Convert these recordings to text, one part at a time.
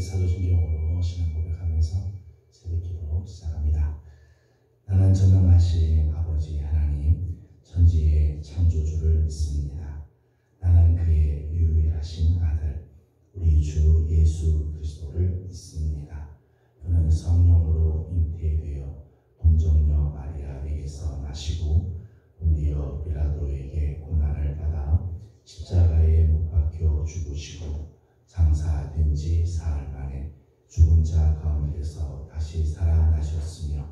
사도신경으로 신앙 고백하면서 새벽기도 시작합니다. 나는 전능하신 아버지 하나님 천지의 창조주를 믿습니다. 나는 그의 유일하신 아들 우리 주 예수 그리스도를 믿습니다. 그는 성령으로 잉태되어 동정녀 마리아에게서 나시고 본디오 빌라도에게 고난을 받아 십자가에 못 박혀 죽으시고 장사된 지 사흘 만에 죽은 자 가운데서 다시 살아나셨으며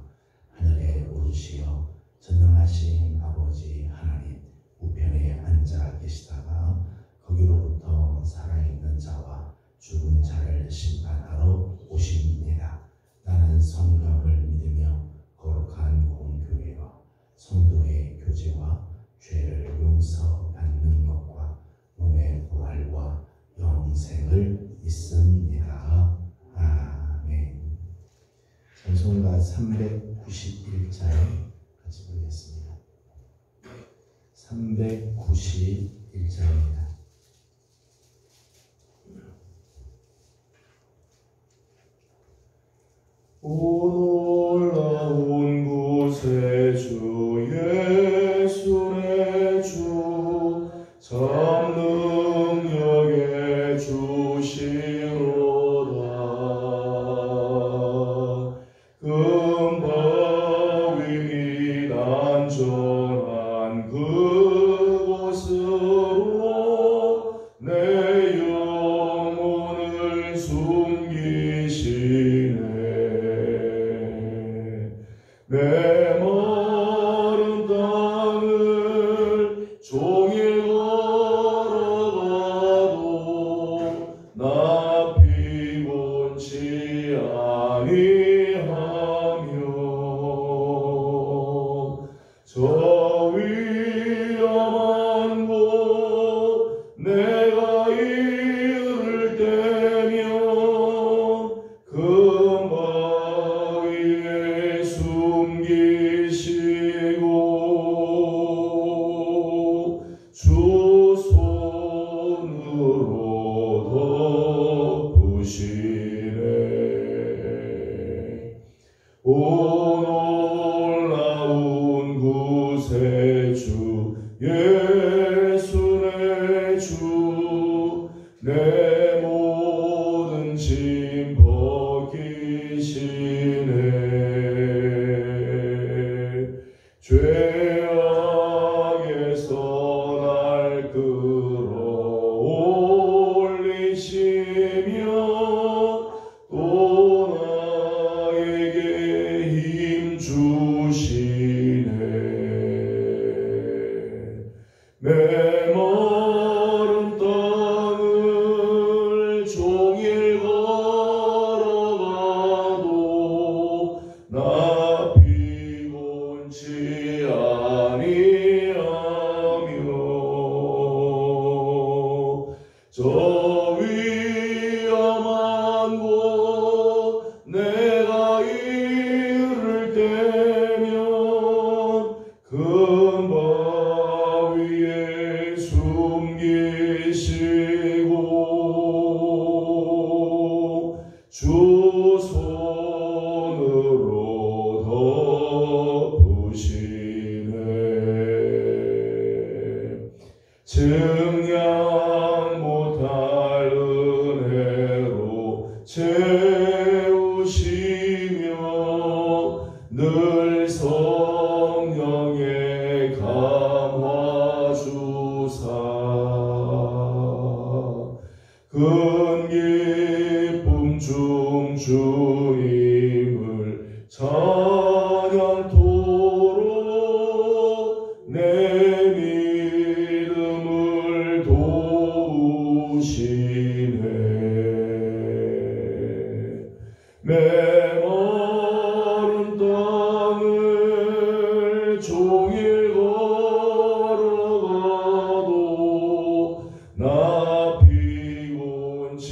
하늘에 오르시어 전능하신 아버지 하나님 우편에 앉아 계시다가 거기로부터 살아있는 자와 죽은 자를 심판하러 오십니다. 나는 성령을 믿으며 거룩한 공교회와 성도의 교제와 죄를 용서받는 것과 몸의 부활과 영생을 믿습니다. 아멘. 찬송가 391장 같이 부르겠습니다. 391장입니다. 오 놀라운 구세주 예수 내 주 참 능력의 주시로다. 금바위 및 안전한 그곳으로 내 영혼을 숨기시네. 메마른 땅을 종일 걸어가도 나 피곤치 아니하며 저 위험한 곳 내가 이를 때면 금바위에 숨기시고 주 손으로 덮으시네. 오 놀라운 구세주 예수 내 주 내 모든 짐 벗기시네. 죄악에서 날 끌어올리시며 또 나에게 힘 주시네. 메마른 땅을 종일 걸어가도 나 피곤치 아니하며 저 위험한 곳 내가 이를 때면 금바위에 숨기시고 주 손으로 덮으시네. 증량 못할 은혜로 채우시며 늘 성령의 감화 주사 큰 기쁨 중 주님을 찬양토록 내 믿음을 도우시네. 메마른 땅을 종일 걸어가도 나 피곤치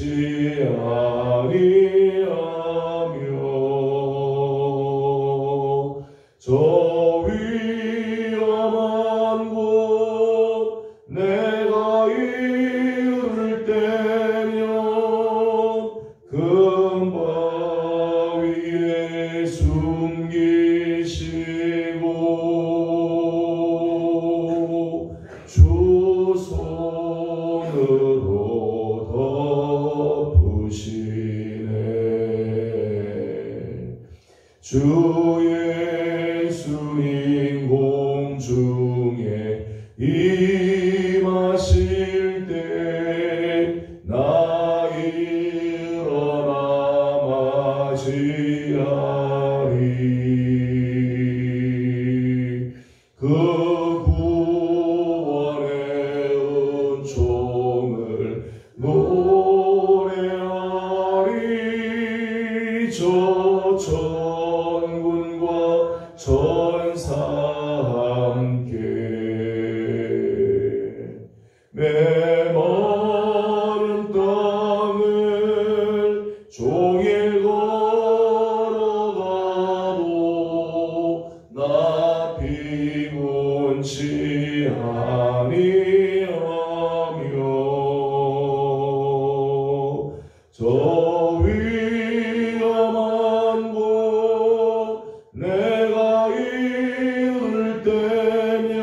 아니하며 저 위험한 곳 내가 이를 때면 그 주 예수님 공중에 임하실 때 나 일어나 맞이하리. 그 구원의 은총을 노래하리. 저 천군과 천사 함께 메마른 땅을 종일 걸어가도 나 피곤치 아니하며 저 위험한 곳 내가 이를 때면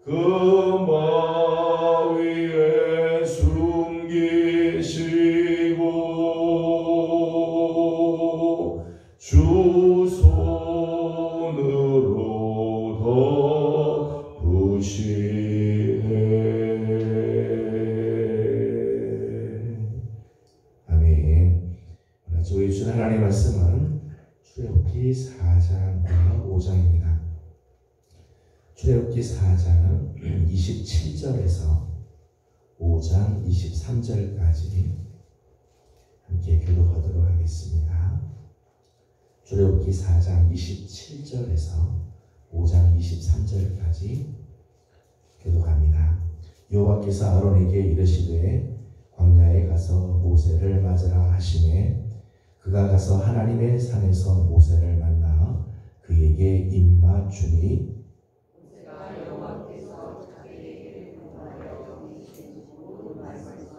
금바 위에 숨기시고 주 손으로 덮으시네. 아멘. 오늘 저희 주 하나님의 말씀은 출애굽기 4장과 5장입니다. 출애굽기 4장은 27절에서 5장 23절까지 함께 교독하도록 하겠습니다. 출애굽기 4장 27절에서 5장 23절까지 교독합니다. 여호와께서 아론에게 이르시되 광야에 가서 모세를 맞으라 하시매 그가 가서 하나님의 산에서 모세를 만나 그에게 입맞추니 모세가 여호와께서 자기에게 명하여 명하신 모든 말씀과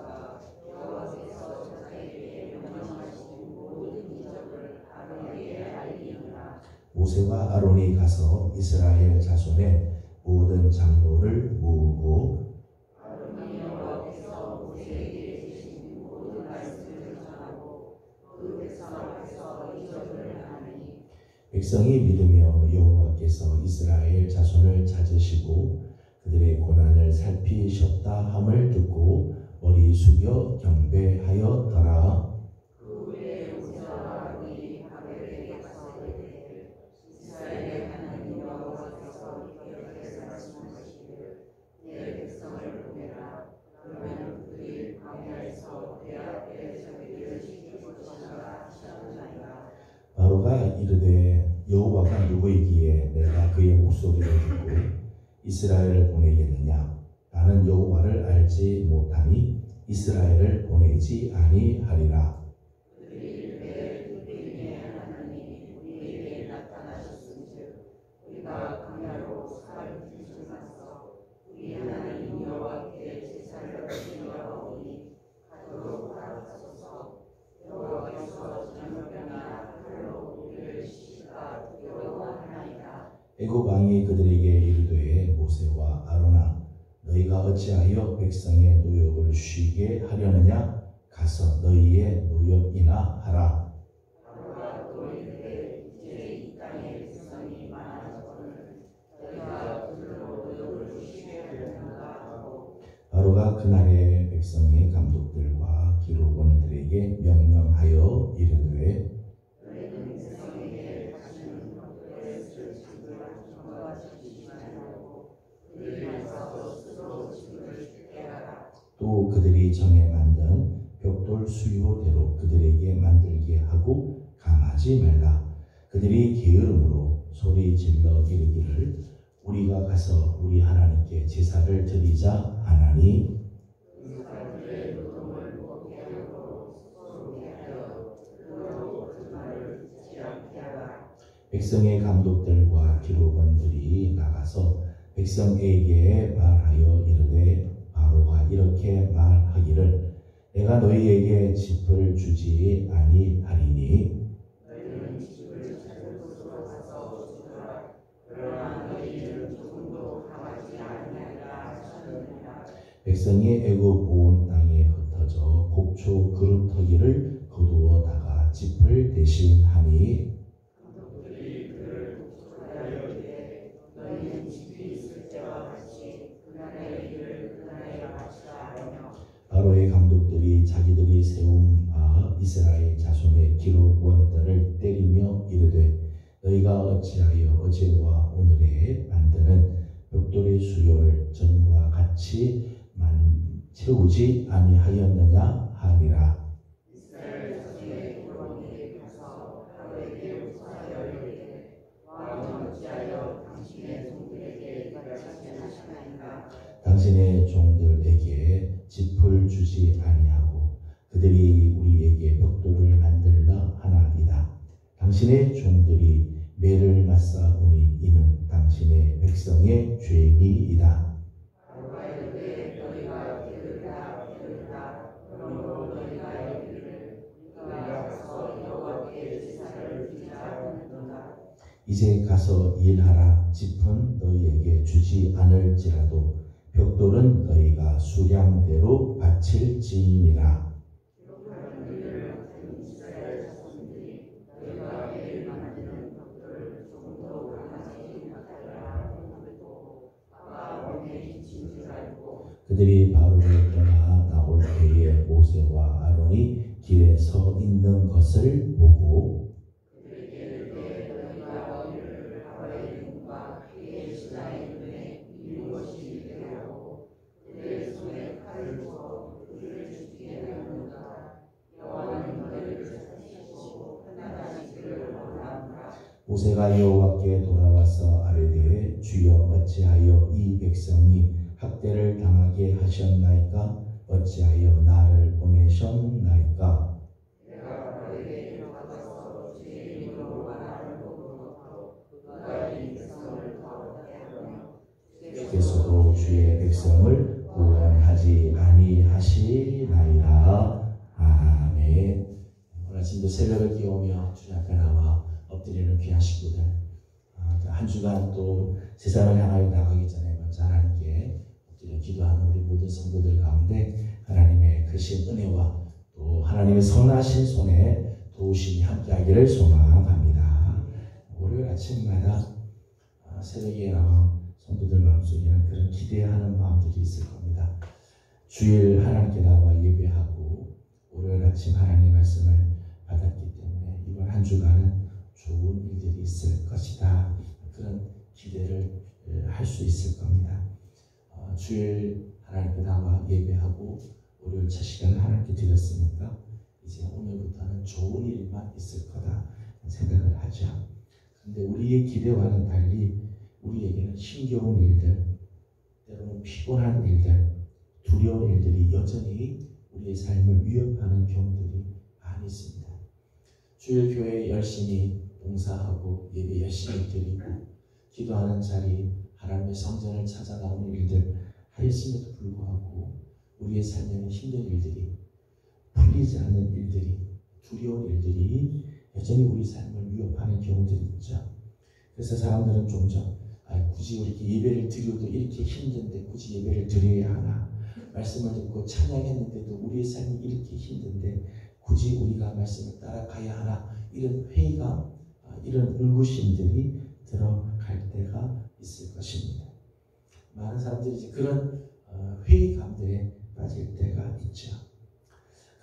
여호와께서 자기에게 명령하신 모든 기적을 아론에게 알리니라. 모세와 아론이 가서 이스라엘 자손의 모든 장로를 모으고 아론이 여호와께서 모세에게 주신 모든 말씀을 전하고 그 백성 앞에서 기적을 하니 백성이 믿으며 여호와께서 이스라엘 자손을 찾으시고 그들의 고난을 살피셨다 함을 듣고 머리 숙여 경배하였더라. 그 후에 모세와 아론이 하벨에 가서 이르되 이스라엘의 하나님 여호와께서 이렇게 말씀하시기를 내 백성을 보내라. 그러면 그들이 광야에서 내 앞에 자기를 지킬 것이라 하셨나이다. 바로가 이르되 여호와가 누구이기에 내가 그의 목소리를 듣고 이스라엘을 보내겠느냐? 나는 여호와를 알지 못하니 이스라엘을 보내지 아니하리라. 그들이 이르되 우리의 하나님이 우리에게 나타나셨은즉 우리가 광야로 사흘 들쳐가서 우리 하나님 여호와께 제사를 드리려오니 가도록 하옵소서. 여호와께서 저녁이나 칼로 우리를 치시다 두려워하나이다. 애굽 왕이 그들에게 이르되 모세와 아론아 너희가 어찌하여 백성의 노역을 쉬게 하려느냐? 가서 너희의 노역이나 하라. 바로가 또 이르되 이제 이 땅에 백성이 많아졌거늘 너희가 그들로 노역을 쉬게 하려는가 하고 바로가 그날의 백성의 감독들과 기록원들에게 명령하여 이르되 너희는 백성에게 다시는 헛되었을 집을 정과 지키지 말고 그들에게서 스스로 집을 짓게 하라. 또 그들이 정해 만든 벽돌 수요대로 그들에게 만들게 하고 감하지 말라. 그들이 게으름으로 소리 질러 이르기를 우리가 가서 우리 하나님께 제사를 드리자 하나니 그들의 노동을 무겁게 하고 스스로게 하여 그들로 거짓말을 듣지 않게 하라. 백성의 감독들과 기록원들이 나가서 백성에게 말하여 이르되 바로가 이렇게 말하기를 내가 너희에게 짚을 주지 아니하리니 너희는 집을 찾을 곳으로 가서 주더라. 그러나 너희는 조금도 가지 아니하리라 하셨느니라. 백성이 애굽 온 땅에 흩어져 곡초 그루터기를 거두어다가 짚을 대신하니 이스라엘 자손의 기록 원들을 때리며 이르되 너희가 어찌하여 어제와 오늘에 만드는 벽돌의 수요를 전과 같이 채우지 아니하였느냐 하니라. 이스라엘 자손의 기록원에 가서 바로에게 고하여 이르되 왕은 어찌하여 당신의 종들에게 이같이 하시나이까. 당신의 종들에게 짚을 주지 아니하고 그들이 우리에게 벽돌을 만들라 하나이다. 당신의 종들이 매를 맞사오니 이는 당신의 백성의 죄니이다. 바로가 이르되 너희가 게으르다 그러므로 너희가 이르기를 우리가 가서 여호와께 제사를 드리자 하는도다. 이제 가서 일하라. 짚은 너희에게 주지 않을지라도 벽돌은 너희가 수량대로 바칠지니라. 이스라엘 자손들이 너희가 매일 만드는 벽돌을 조금도 강하지 못하리라 하고 아까 원에 지친 줄 알고 그들이 바로를 떠나 나올 때에 모세와 아론이 길에 서 있는 것을 보고 그들에게 이르되 너희가 오늘 바로의 눈과 그의 신하의 눈에 이룬 것이 되하고 그들의 손에 칼을 주어 그들을 죽이게 하는도다. 여호와는 너희를 찾으시고 판단하시기를 원하노라. 모세가 여호와께 돌아와서 아뢰되 주여 어찌하여 이 백성이 학대를 당하게 하셨나이까? 어찌하여 나를 보내셨나이까? 내가 바로에게 들어가서 주의 이름으로 말하는 것으로 그가 이 백성을 더럽게 하며 주께서도 주의 백성을 구원하지 아니하시나이다. 아멘. 오늘 아침도 새벽을 깨우며 주님 앞에 나와 엎드리는 귀한 식구들, 한 주간 또 세상을 향하여 나가기 전에 먼저 하나님께 엎드려 기도하는 우리 모든 성도들 가운데 하나님의 크신 은혜와 또 하나님의 선하신 손에 도우심이 함께하기를 소망합니다. 월요일 아침마다 새벽에 나와 성도들 마음속에는 그런 기대하는 마음들이 있을 겁니다. 주일 하나님께 나와 예배하고 월요일 아침 하나님의 말씀을 받았기 때문에 이번 한 주간은 좋은 일들이 있을 것이다. 그런 기대를 할 수 있을 겁니다. 주일 하나님께 나와 예배하고 월요일 첫 시간을 하나님께 드렸으니까 이제 오늘부터는 좋은 일만 있을 거다 생각을 하죠. 그런데 우리의 기대와는 달리 우리에게는 힘겨운 일들, 때로는 피곤한 일들, 두려운 일들이 여전히 우리의 삶을 위협하는 경우들이 많이 있습니다. 주일 교회에 열심히 봉사하고 예배 열심히 드리고 기도하는 자리, 하나님의 성전을 찾아 나오는 일들 하였음에도 불구하고 우리의 삶에는 힘든 일들이, 풀리지 않는 일들이, 두려운 일들이 여전히 우리 삶을 위협하는 경우들이 있죠. 그래서 사람들은 종종 굳이 이렇게 예배를 드려도 이렇게 힘든데 굳이 예배를 드려야 하나, 말씀을 듣고 찬양했는데도 우리의 삶이 이렇게 힘든데 굳이 우리가 말씀을 따라가야 하나, 이런 회의가, 이런 의구심들이 들어갈 때가 있을 것입니다. 많은 사람들이 이제 그런 회의감들에 빠질 때가 있죠.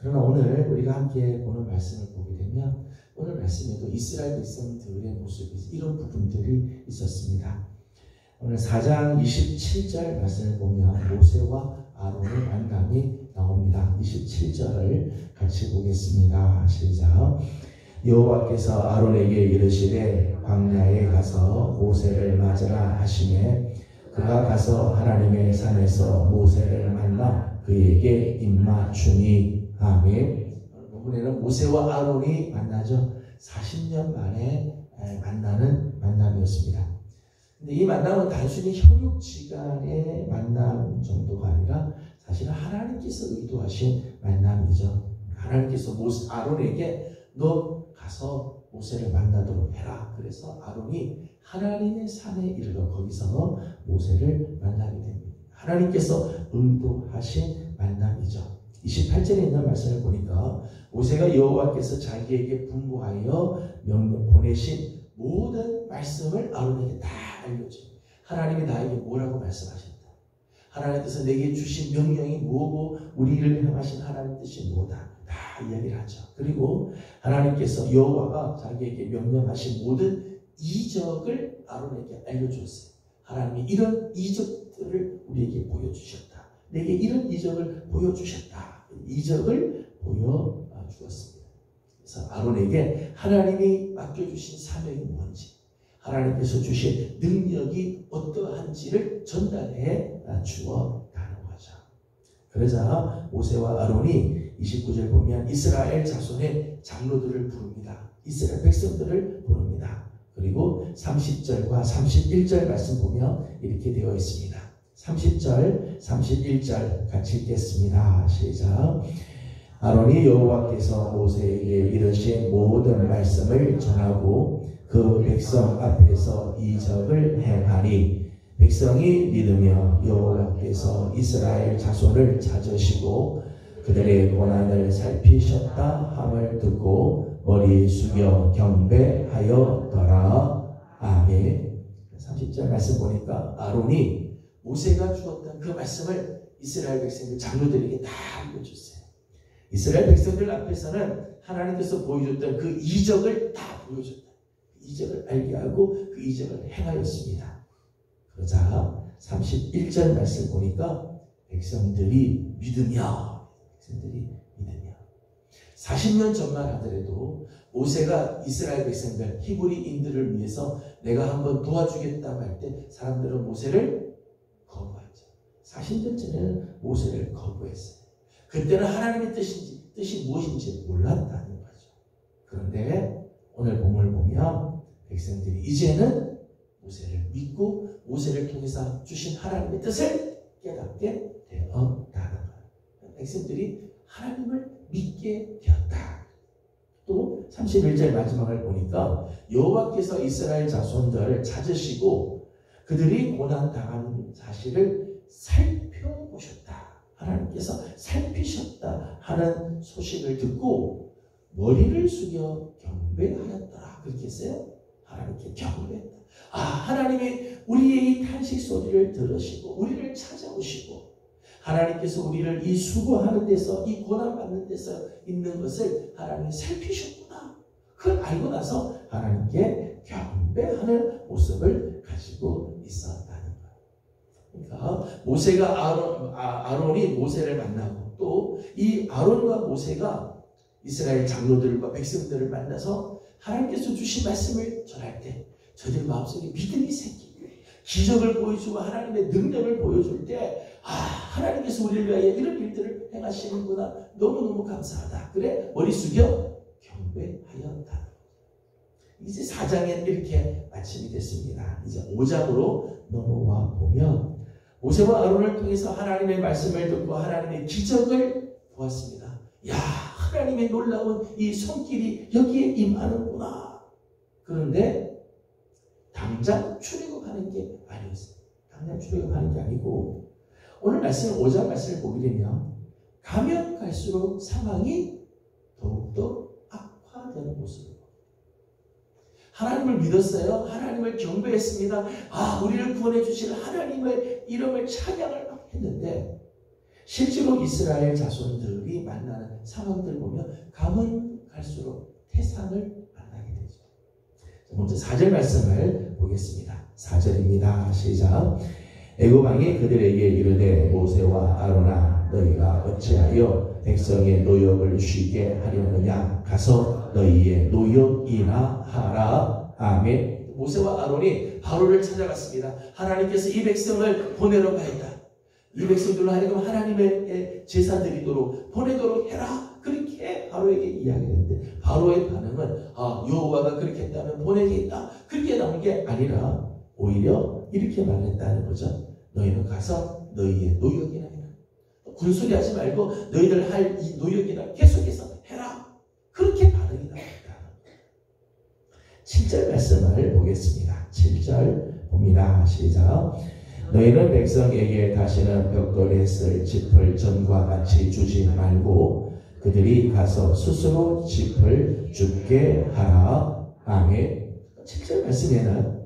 그러나 오늘 우리가 함께 보는 말씀을 보게 되면 오늘 말씀에도 이스라엘 백성들의 모습에서 이런 부분들이 있었습니다. 오늘 4장 27절 말씀을 보면 모세와 아론의 만남이 나옵니다. 27절을 같이 보겠습니다. 시작. 여호와께서 아론에게 이르시되 광야에 가서 모세를 맞으라 하시매 그가 가서 하나님의 산에서 모세를 만나 그에게 입맞추니. 아멘. 본문에는 모세와 아론이 만나죠. 40년 만에 만나는 만남이었습니다. 근데 이 만남은 단순히 혈육지간의 만남 정도가 아니라 사실은 하나님께서 의도하신 만남이죠. 하나님께서 아론에게 너 가서 모세를 만나도록 해라. 그래서 아론이 하나님의 산에 이르러 거기서 모세를 만나게 됩니다. 하나님께서 의도하신 만남이죠. 28절에 있는 말씀을 보니까 모세가 여호와께서 자기에게 분부하여 보내신 모든 말씀을 아론에게 다 알려줍니다. 하나님이 나에게 뭐라고 말씀하셨다. 하나님께서 내게 주신 명령이 뭐고 우리를 향하신 하나님 뜻이 뭐다. 다 이야기를 하죠. 그리고 하나님께서 여호와가 자기에게 명령하신 모든 이적을 아론에게 알려주었어요. 하나님이 이런 이적들을 우리에게 보여주셨다. 내게 이런 이적을 보여주셨다. 이적을 보여주었습니다. 그래서 아론에게 하나님이 맡겨주신 사명이 뭔지, 하나님께서 주신 능력이 어떠한지를 전달해 주어가는 거죠. 그러자 모세와 아론이 29절 보면 이스라엘 자손의 장로들을 부릅니다. 이스라엘 백성들을 부릅니다. 그리고 30절과 31절 말씀 보면 이렇게 되어 있습니다. 30절, 31절 같이 읽겠습니다. 시작. 아론이 여호와께서 모세에게 이르신 모든 말씀을 전하고 그 백성 앞에서 이적을 행하니 백성이 믿으며 여호와께서 이스라엘 자손을 찾으시고 그들의 고난을 살피셨다 함을 듣고 머리 숙여 경배하였더라. 아멘. 30절 말씀 보니까 아론이 모세가 주었던 그 말씀을 이스라엘 백성들 장로들에게 다 알려줬어요. 이스라엘 백성들 앞에서는 하나님께서 보여줬던 그 이적을 다 보여줬다. 그 이적을 알게 하고 그 이적을 행하였습니다. 그러자 31절 말씀 보니까 백성들이 믿으며 40년 전만 하더라도 모세가 이스라엘 백성들 히브리인들을 위해서 내가 한번 도와주겠다고 할 때 사람들은 모세를 거부하죠. 40년 전에는 모세를 거부했어요. 그때는 하나님의 뜻이 무엇인지 몰랐다는 거죠. 그런데 오늘 본문을 보면 백성들이 이제는 모세를 믿고 모세를 통해서 주신 하나님의 뜻을 깨닫게 되었다는 거예요. 백성들이 하나님을 믿게 되었다. 또 31절 마지막을 보니까 여호와께서 이스라엘 자손들을 찾으시고 그들이 고난당한 사실을 살펴보셨다. 하나님께서 살피셨다 하는 소식을 듣고 머리를 숙여 경배하였더라. 그렇게 했어요. 하나님께 경배했다. 하나님이 우리의 이 탄식 소리를 들으시고 우리를 찾아오시고 하나님께서 우리를 이 수고하는 데서 이 고난받는 데서 있는 것을 하나님이 살피셨구나. 그걸 알고 나서 하나님께 경배하는 모습을 가지고 있었다는 거예요. 그러니까 모세가 아론이 모세를 만나고 또 이 아론과 모세가 이스라엘 장로들과 백성들을 만나서 하나님께서 주신 말씀을 전할 때 저들 마음속에 믿음이 생기고 기적을 보여주고 하나님의 능력을 보여줄 때 하나님께서 우리를 위하여 이런 일들을 행하시는구나. 너무너무 감사하다. 그래 머리 숙여 경배하였다. 이제 4장에 이렇게 마침이 됐습니다. 이제 5장으로 넘어와 보면 모세와 아론을 통해서 하나님의 말씀을 듣고 하나님의 기적을 보았습니다. 하나님의 놀라운 이 손길이 여기에 임하는구나. 그런데 당장 출애굽하는 게 아니었어요. 당장 출애굽하는 게 아니고 오늘 말씀 5장 말씀을 보게 되면 가면 갈수록 상황이 더욱더 악화되는 모습을 하나님을 믿었어요. 하나님을 경배했습니다. 우리를 구원해 주실 하나님의 이름을 찬양을 했는데 실제로 이스라엘 자손들이 만나는 상황들을 보면 가면 갈수록 태산을 만나게 되죠. 먼저 4절 말씀을 보겠습니다. 4절입니다. 시작. 애굽 왕이 그들에게 이르되 모세와 아론아 너희가 어찌하여 백성의 노역을 쉬게 하려느냐 가서 너희의 노역이나 하라. 아멘. 모세와 아론이 바로를 찾아갔습니다. 하나님께서 이 백성을 보내러 가있다. 이 백성들로 하여금 하나님의 제사 드리도록 보내도록 해라. 그렇게 바로에게 이야기를 했는데 바로의 반응은 여호와가 그렇게 했다면 보내겠다. 그렇게 나온 게 아니라 오히려 이렇게 말했다는 거죠. 너희는 가서 너희의 노역이나 해라. 군소리 하지 말고 너희들 할 이 노역이나 계속해서 해라. 그렇게 반응이 나왔다. 7절 말씀을 보겠습니다. 7절 봅니다. 시작. 너희는 백성에게 다시는 벽돌에 쓸 짚을 전과 같이 주지 말고 그들이 가서 스스로 짚을 줍게 하라. 아멘. 7절 말씀에는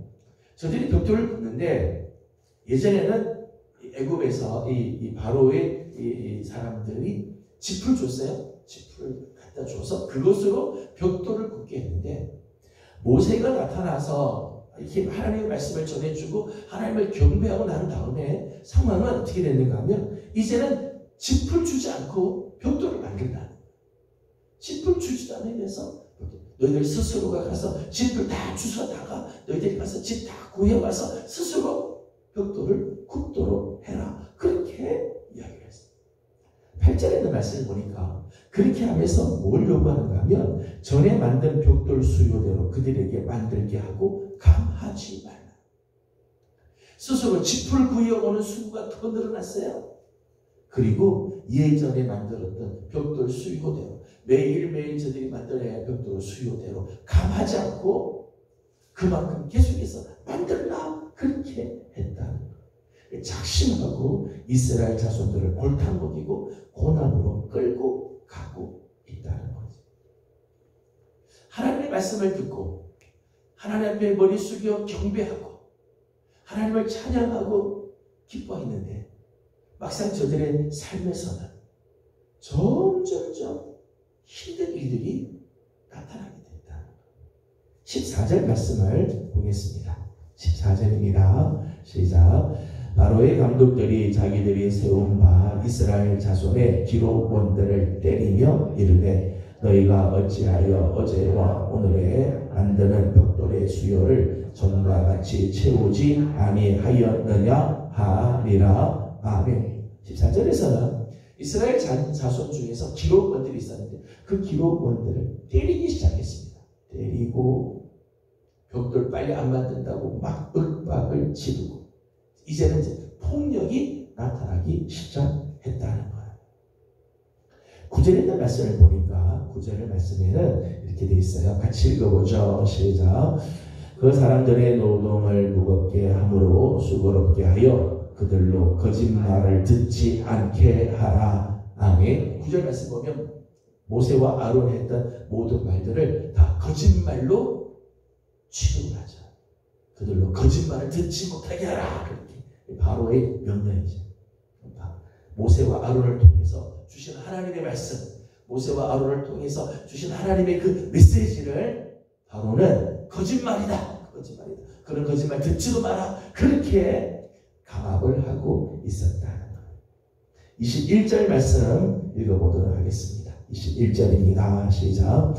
저들이 벽돌을 붓는데 예전에는 애굽에서 이 바로의 이 사람들이 짚을 줬어요. 짚을 갖다 줘서 그것으로 벽돌을 굽게 했는데, 모세가 나타나서 이렇게 하나님의 말씀을 전해주고 하나님을 경배하고 난 다음에 상황은 어떻게 됐는가 하면, 이제는 짚을 주지 않고 벽돌을 만든다는 거예요. 짚을 주지도 않으면서 너희들 스스로가 가서 짚을 다 주워다가 너희들이 가서 짚 다 구해와서 스스로 벽돌을 굽도록 해라. 그렇게 이야기를 했어요. 8절에 있는 말씀을 보니까 그렇게 하면서 뭘 요구하는가 하면, 전에 만든 벽돌 수요대로 그들에게 만들게 하고 감하지 말라. 스스로 짚을 구해오는 수가 더 늘어났어요. 그리고 예전에 만들었던 벽돌 수요대로 매일매일 저들이 만들어야 할 벽돌 수요대로 감하지 않고 그만큼 계속해서 만들라, 그렇게 했다는 거예요. 작심하고 이스라엘 자손들을 골탕 먹이고 고난으로 끌고 가고 있다는 거죠. 하나님의 말씀을 듣고 하나님 앞에 머리 숙여 경배하고 하나님을 찬양하고 기뻐했는데, 막상 저들의 삶에서는 점점점 힘든 일들이 나타나게 된다. 14절 말씀을 보겠습니다. 14절입니다. 시작. 바로의 감독들이 자기들이 세운 바 이스라엘 자손의 기록원들을 때리며 이르되, 너희가 어찌하여 어제와 오늘에 만드는 벽돌의 수요를 전과 같이 채우지 아니하였느냐 하리라. 아멘. 14절에서는 이스라엘 자손 중에서 기록원들이 있었는데 그 기록원들을 때리기 시작했습니다. 때리고 벽돌 빨리 안 만든다고 막 윽박을 지르고, 이제는 이제 폭력이 나타나기 시작했다는 거예요. 9절에 있는 말씀을 보니까 9절 말씀에는 이렇게 돼 있어요. 같이 읽어보죠. 시작. 그 사람들의 노동을 무겁게 함으로 수고롭게 하여 그들로 거짓말을 듣지 않게 하라. 아멘. 9절 말씀 보면 모세와 아론이 했던 모든 말들을 다 거짓말로 취급을 하죠. 그들로 거짓말을 듣지 못하게 하라. 그렇게 바로의 명령이죠. 모세와 아론을 통해서 주신 하나님의 말씀, 모세와 아론을 통해서 주신 하나님의 그 메시지를 바로는 거짓말이다. 거짓말이다. 그런 거짓말 듣지도 마라. 그렇게 강압을 하고 있었다는 거예요. 21절 말씀 읽어보도록 하겠습니다. 21절입니다. 시작.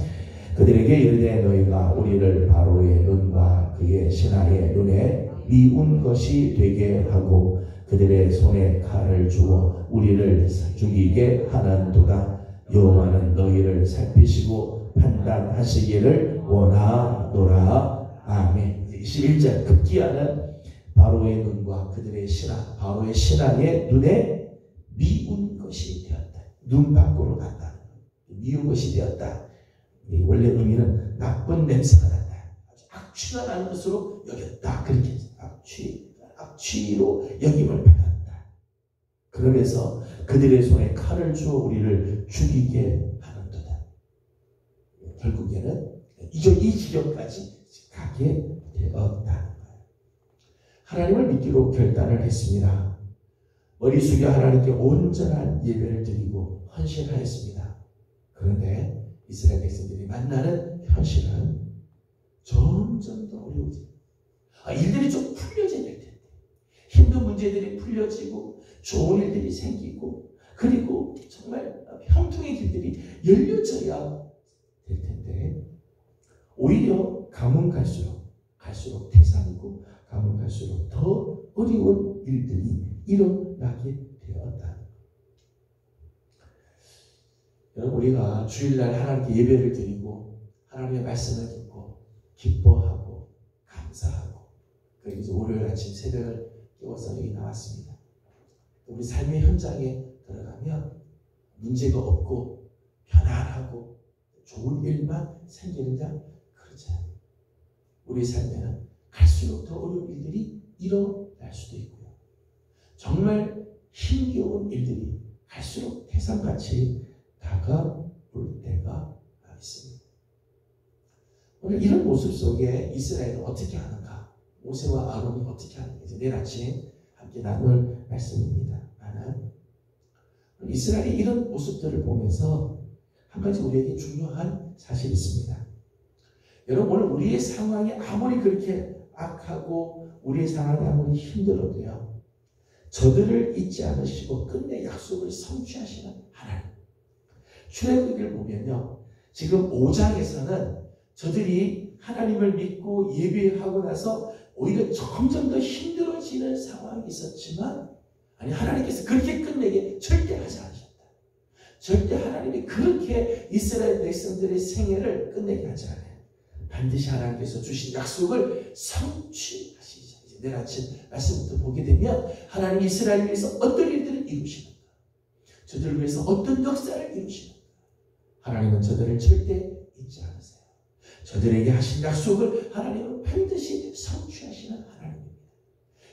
그들에게 이르되, 너희가 우리를 바로의 눈과 그의 신하의 눈에 미운 것이 되게 하고 그들의 손에 칼을 주어 우리를 죽이게 하는도다. 여호와는 너희를 살피시고 판단하시기를 원하노라. 아멘. 21절 급기야는 바로의 눈과 그들의 신하, 바로의 신하의 눈에 미운 것이 되었다. 눈 밖으로 갔다. 미운 것이 되었다. 원래 의미는 나쁜 냄새가 난다. 악취가 나는 것으로 여겼다. 그렇게 악취로 여김을 받았다. 그러면서 그들의 손에 칼을 주어 우리를 죽이게 하는도다. 결국에는 이 지경까지 가게 되었다는 거예요. 하나님을 믿기로 결단을 했습니다. 머리 숙여 하나님께 온전한 예배를 드리고 헌신하였습니다. 그런데 이스라엘 백성들이 만나는 현실은 점점 더 어려워집니다. 일들이 좀 풀려져야 될 텐데, 힘든 문제들이 풀려지고 좋은 일들이 생기고, 그리고 정말 형통의 길들이 열려져야 될 텐데, 오히려 가면 갈수록 태산이고 가면 갈수록 더 어려운 일들이 일어나게 되었다. 여러분, 우리가 주일날 하나님께 예배를 드리고 하나님의 말씀을 듣고 기뻐하고 감사하고, 그래서 월요일 아침 새벽을 깨워서 여기 나왔습니다. 우리 삶의 현장에 들어가면 문제가 없고 편안하고 좋은 일만 생기느냐? 그렇지 않아요. 우리 삶에는 갈수록 더 어려운 일들이 일어날 수도 있고요. 정말 힘겨운 일들이 갈수록 태산같이 다가올 때가 있습니다. 오늘 이런 모습 속에 이스라엘은 어떻게 하는가? 모세와 아론이 어떻게 하는가? 이제 내일 아침 함께 나눌 말씀입니다. 나는 이스라엘이 이런 모습들을 보면서 한 가지 우리에게 중요한 사실이 있습니다. 여러분, 오늘 우리의 상황이 아무리 그렇게 악하고 우리의 상황이 아무리 힘들어도요, 저들을 잊지 않으시고 끝내 약속을 성취하시는 하나님. 출애굽기를 보면요, 지금 5장에서는 저들이 하나님을 믿고 예배하고 나서 오히려 점점 더 힘들어지는 상황이 있었지만, 아니, 하나님께서 그렇게 끝내게 절대 하지 않으셨다. 절대 하나님이 그렇게 이스라엘 백성들의 생애를 끝내게 하지 않아요. 반드시 하나님께서 주신 약속을 성취하시죠. 내일 아침 말씀부터 보게 되면 하나님이 이스라엘을 위해서 어떤 일들을 이루시는가, 저들을 위해서 어떤 역사를 이루시는가, 하나님은 저들을 절대 잊지 않으세요. 저들에게 하신 약속을 하나님은 반드시 성취하시는 하나님입니다.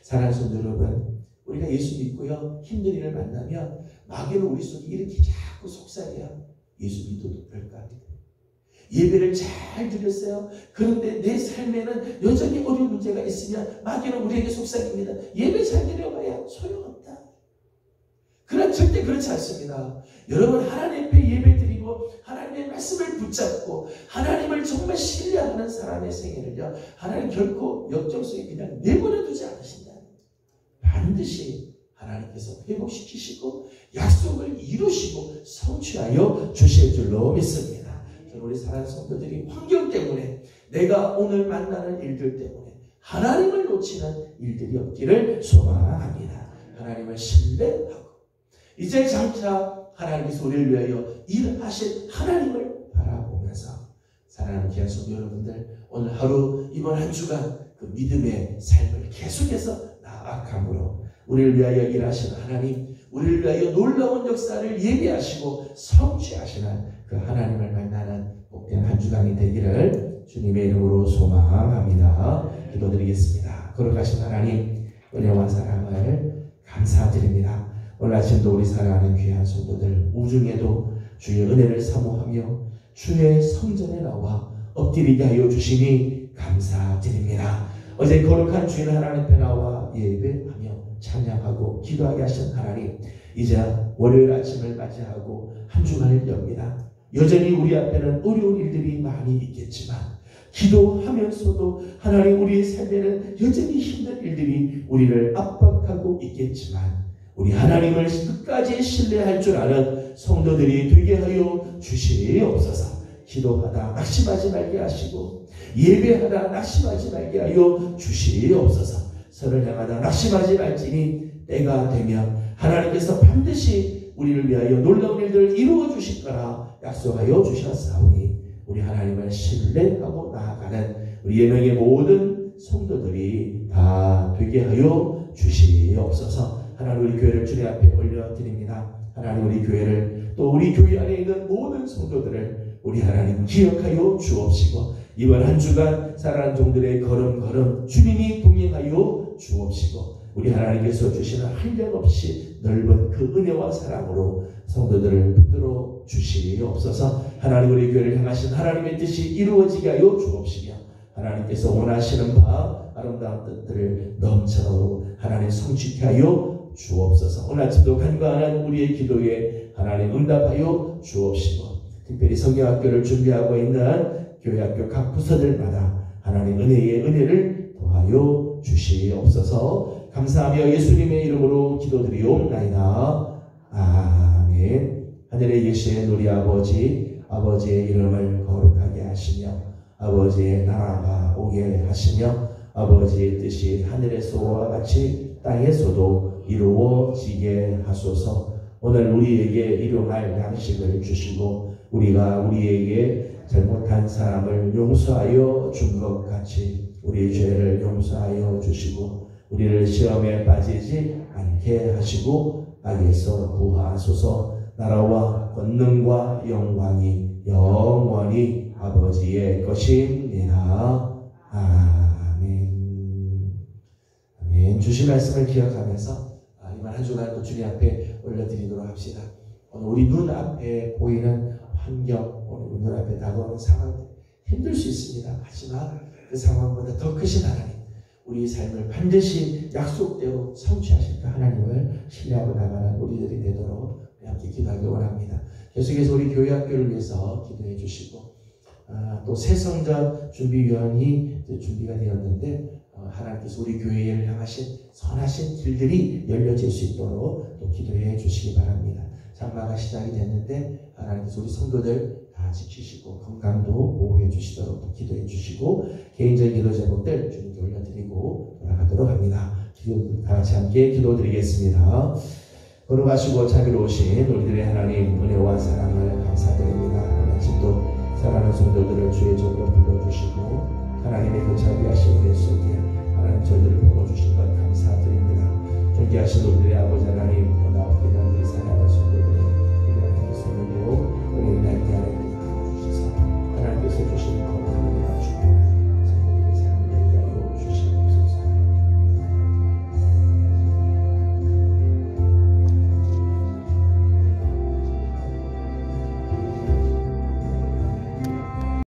사랑하는 성도 여러분, 우리가 예수 믿고요, 힘든 일을 만나면 마귀는 우리 속에 이렇게 자꾸 속삭여요. 예수 믿어도 될까? 예배를 잘 드렸어요. 그런데 내 삶에는 여전히 어려운 문제가 있으면 마귀는 우리에게 속삭입니다. 예배 잘 드려봐야 소용없다. 그러나 절대 그렇지 않습니다. 여러분, 하나님 앞에 예배 드리고 하나님의 말씀을 붙잡고 하나님을 정말 신뢰하는 사람의 생애를요, 하나님 결코 역정 속에 그냥 내버려두지 않으신다. 반드시 하나님께서 회복시키시고 약속을 이루시고 성취하여 주실 줄로 믿습니다. 우리 사랑하는 성도들이 환경 때문에, 내가 오늘 만나는 일들 때문에 하나님을 놓치는 일들이 없기를 소망합니다. 하나님을 신뢰하고 이제 장차 하나님께서 우리를 위하여 일하실 하나님을 바라보면서, 사랑하는 귀한 성도 여러분들, 오늘 하루 이번 한 주간 그 믿음의 삶을 계속해서 나아감으로 우리를 위하여 일하시는 하나님, 우리를 위하여 놀라운 역사를 예비하시고 성취하시는 그 하나님을 만나는 복된 한 주간이 되기를 주님의 이름으로 소망합니다. 기도드리겠습니다. 거룩하신 하나님, 은혜와 사랑을 감사드립니다. 오늘 아침도 우리 사랑하는 귀한 성도들 우중에도 주의 은혜를 사모하며 주의 성전에 나와 엎드리게 하여 주시니 감사드립니다. 어제 거룩한 주인 하나님 앞에 나와 예배하며 찬양하고 기도하게 하신 하나님, 이제 월요일 아침을 맞이하고 한 주간을 엽니다. 여전히 우리 앞에는 어려운 일들이 많이 있겠지만, 기도하면서도 하나님, 우리의 삶에는 여전히 힘든 일들이 우리를 압박하고 있겠지만, 우리 하나님을 끝까지 신뢰할 줄 아는 성도들이 되게 하여 주시옵소서. 기도하다 낙심하지 말게 하시고, 예배하다 낙심하지 말게 하여 주시옵소서. 서를 향하다 낙심하지 말지니 때가 되면 하나님께서 반드시 우리를 위하여 놀라운 일들을 이루어 주실 거라 약속하여 주셨사오니, 우리 하나님을 신뢰하고 나아가는 우리 예명의 모든 성도들이 다 되게 하여 주시옵소서. 하나님, 우리 교회를 주님 앞에 올려드립니다. 하나님, 우리 교회를, 또 우리 교회 안에 있는 모든 성도들을 우리 하나님 기억하여 주옵시고, 이번 한 주간 사랑하는 종들의 걸음걸음 주님이 동행하여 주옵시고, 우리 하나님께서 주시는 한량없이 넓은 그 은혜와 사랑으로 성도들을 붙들어 주시옵소서. 하나님, 우리 교회를 향하신 하나님의 뜻이 이루어지게 하여 주옵시며, 하나님께서 원하시는 바 아름다운 뜻들을 넘쳐 하나님 성취케 하여 주옵소서. 오늘 아침도 간과한 우리의 기도에 하나님 응답하여 주옵시고, 특별히 성경학교를 준비하고 있는 교회학교 각 부서들마다 하나님 은혜를 더하여 주시옵소서. 감사하며 예수님의 이름으로 기도드리옵나이다. 아멘. 하늘에 계신 우리 아버지, 아버지의 이름을 거룩하게 하시며 아버지의 나라가 오게 하시며 아버지의 뜻이 하늘에서와 같이 땅에서도 이루어지게 하소서. 오늘 우리에게 일용할 양식을 주시고, 우리가 우리에게 잘못한 사람을 용서하여 준 것 같이 우리의 죄를 용서하여 주시고, 우리를 시험에 빠지지 않게 하시고 악에서 구하소서. 나라와 권능과 영광이 영원히 아버지의 것입니다. 아멘. 아멘. 주신 말씀을 기억하면서 이번 한 주간도 주님 앞에 올려드리도록 합시다. 오늘 우리 눈앞에 보이는 환경, 오늘 눈앞에 다가오는 상황 힘들 수 있습니다. 하지만 그 상황보다 더 크신 하나님, 우리 삶을 반드시 약속대로 성취하실 그 하나님을 신뢰하고 나가는 우리들이 되도록 함께 기도하기 원합니다. 계속해서 우리 교회 학교를 위해서 기도해 주시고 또 새성전 준비위원이 준비가 되었는데 하나님께서 우리 교회를 향하신 선하신 길들이 열려질 수 있도록 또 기도해 주시기 바랍니다. 장마가 시작이 됐는데 하나님께서 우리 성도들 다 지키시고 건강도 보호해 주시도록 또 기도해 주시고 개인적인 기도 제목들 주님께 올려드리고 돌아가도록 합니다. 다 같이 함께 기도드리겠습니다. 거룩하시고 자비로우신 우리들의 하나님 은혜와 사랑을 감사드립니다. 마침 또 사랑하는 성도들을 주의 종으로 불러주시고 하나님의 그 자비하신 은혜 속에 하나님 저희들을 보호주신 것 감사드립니다. 존귀하신 우리들의 아버지 하나님 또 나오게 된 우리 사랑하는 성도